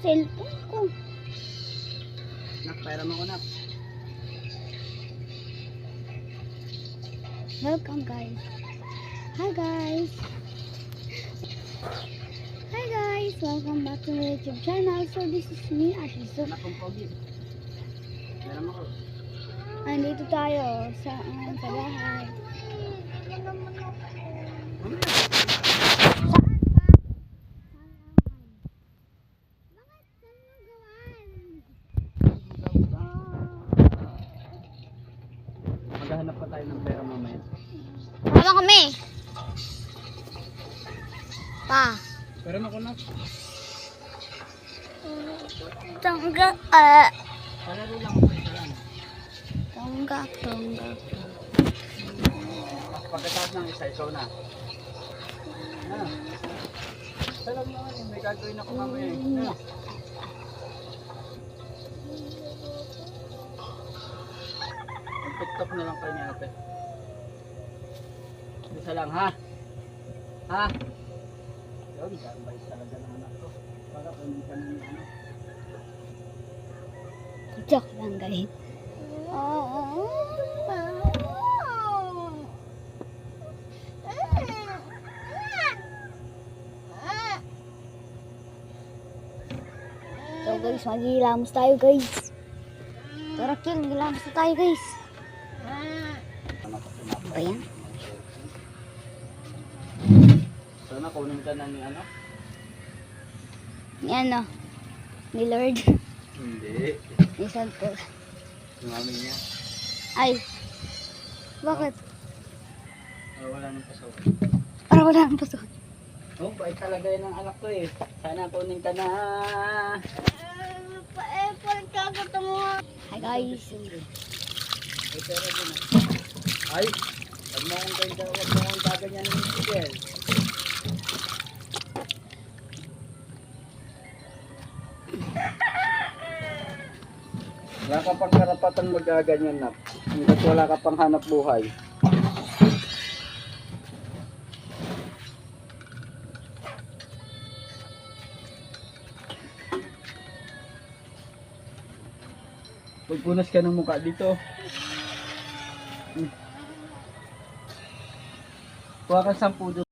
Cellphone ko. Nakpera mo ko na. Welcome guys. Hi guys. Hi guys. Welcome back to my YouTube channel. So this is me, Ashley. So Nakong pogi. Pera mo ko. andito tayo sa bahay. Maghahanap pa tayo ng pera mamaya. Tama kami. Pa. Pera mo ko na. Tanggap. Palaro lang ako isa lang. Tanggap. Pagkatapos ng isa, ikaw na. Ano? Isa lang naman eh. May gagawin ako mamaya eh. Ano? TikTok na lang kayo ni ate. Isa lang ha? Ha? Yun, gambay talaga ng anak ko. Para kung hindi ka naman ano. Joke lang guys. So guys, maghihilamos tayo guys. Tara King, maghihilamos na tayo guys. Ba yan? Sana kunin ka na ni ano? Ni ano? Ni Lord. Hindi. Ni Santos. Yung mami niya. Ay. Bakit? Wala nang pasok. Para wala nang pasok. Oh, bait talaga yan ang anak ko eh. Sana kunin ka na. Hi guys. Ay, pera din ah. Ay, wag mo akong gaganyan ng Miguel. Wala ka pang karapatan magaganyan na. Hanggat wala ka pang hanap buhay. Pagpunas ka ng mukha dito. Kuha ka 10 doon.